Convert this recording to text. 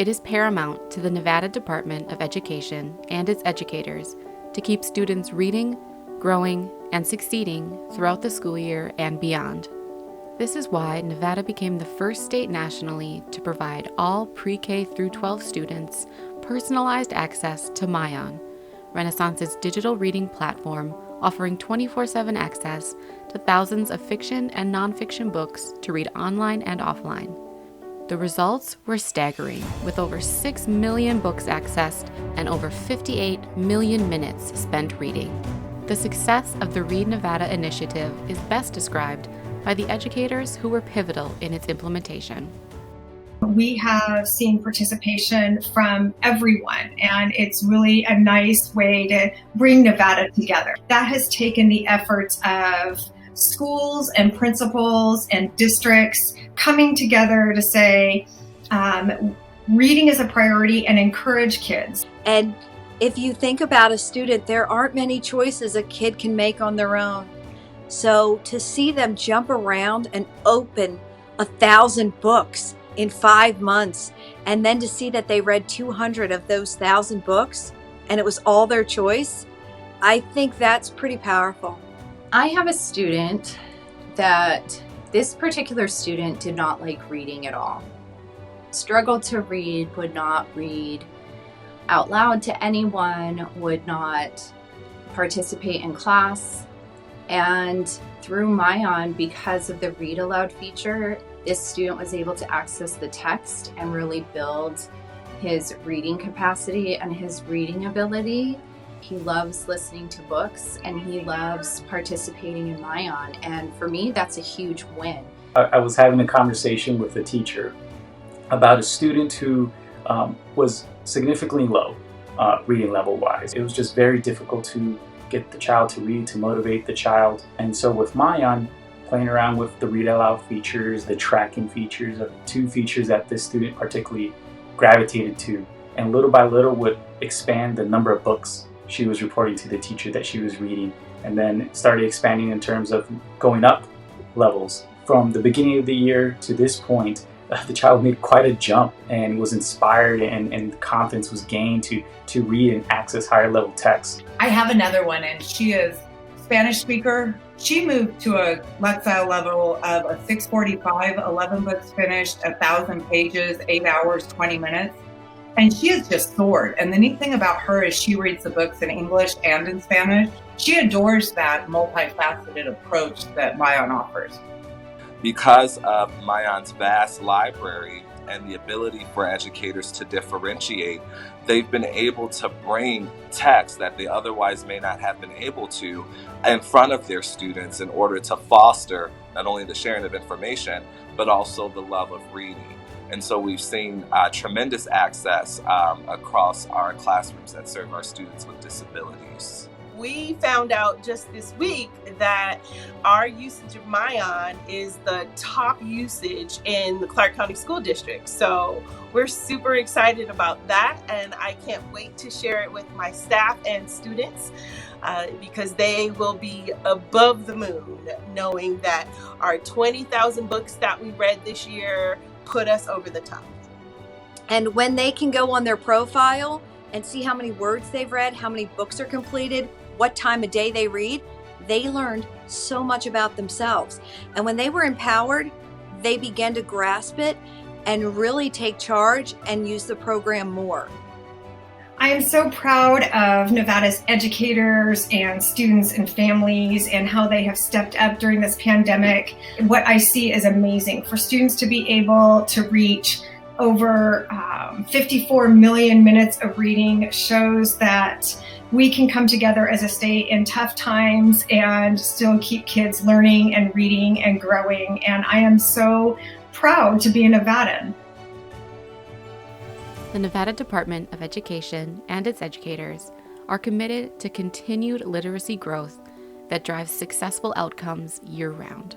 It is paramount to the Nevada Department of Education and its educators to keep students reading, growing, and succeeding throughout the school year and beyond. This is why Nevada became the first state nationally to provide all pre-K through 12 students personalized access to myON, Renaissance's digital reading platform offering 24/7 access to thousands of fiction and nonfiction books to read online and offline. The results were staggering, with over 6 million books accessed and over 58 million minutes spent reading. The success of the Read Nevada initiative is best described by the educators who were pivotal in its implementation. We have seen participation from everyone, and it's really a nice way to bring Nevada together. That has taken the efforts of schools and principals and districts coming together to say reading is a priority and encourage kids. And if you think about a student, there aren't many choices a kid can make on their own. So to see them jump around and open 1,000 books in 5 months, and then to see that they read 200 of those 1,000 books and it was all their choice, I think that's pretty powerful. I have a student that this particular student did not like reading at all. Struggled to read, would not read out loud to anyone, would not participate in class. And through myON, because of the read aloud feature, this student was able to access the text and really build his reading capacity and his reading ability. He loves listening to books and he loves participating in myON. And for me, that's a huge win. I was having a conversation with a teacher about a student who was significantly low reading level wise. It was just very difficult to get the child to read, to motivate the child. And so with myON, playing around with the read aloud features, the tracking features, are two features that this student particularly gravitated to, and little by little would expand the number of books she was reporting to the teacher that she was reading, and then started expanding in terms of going up levels. From the beginning of the year to this point, the child made quite a jump and was inspired, and confidence was gained to read and access higher level text. I have another one, and she is Spanish speaker. She moved to a Lexile level of a 645, 11 books finished, 1,000 pages, 8 hours, 20 minutes. And she has just soared. And the neat thing about her is she reads the books in English and in Spanish. She adores that multifaceted approach that myON offers. Because of myON's vast library and the ability for educators to differentiate, they've been able to bring text that they otherwise may not have been able to in front of their students in order to foster not only the sharing of information, but also the love of reading. And so we've seen tremendous access across our classrooms that serve our students with disabilities. We found out just this week that our usage of myON is the top usage in the Clark County School District. So we're super excited about that, and I can't wait to share it with my staff and students because they will be above the moon knowing that our 20,000 books that we read this year put us over the top. And when they can go on their profile and see how many words they've read, how many books are completed, what time of day they read, they learned so much about themselves. And when they were empowered, they began to grasp it and really take charge and use the program more. I am so proud of Nevada's educators and students and families and how they have stepped up during this pandemic. What I see is amazing. For students to be able to reach over 54 million minutes of reading shows that we can come together as a state in tough times and still keep kids learning and reading and growing. And I am so proud to be a Nevadan. The Nevada Department of Education and its educators are committed to continued literacy growth that drives successful outcomes year-round.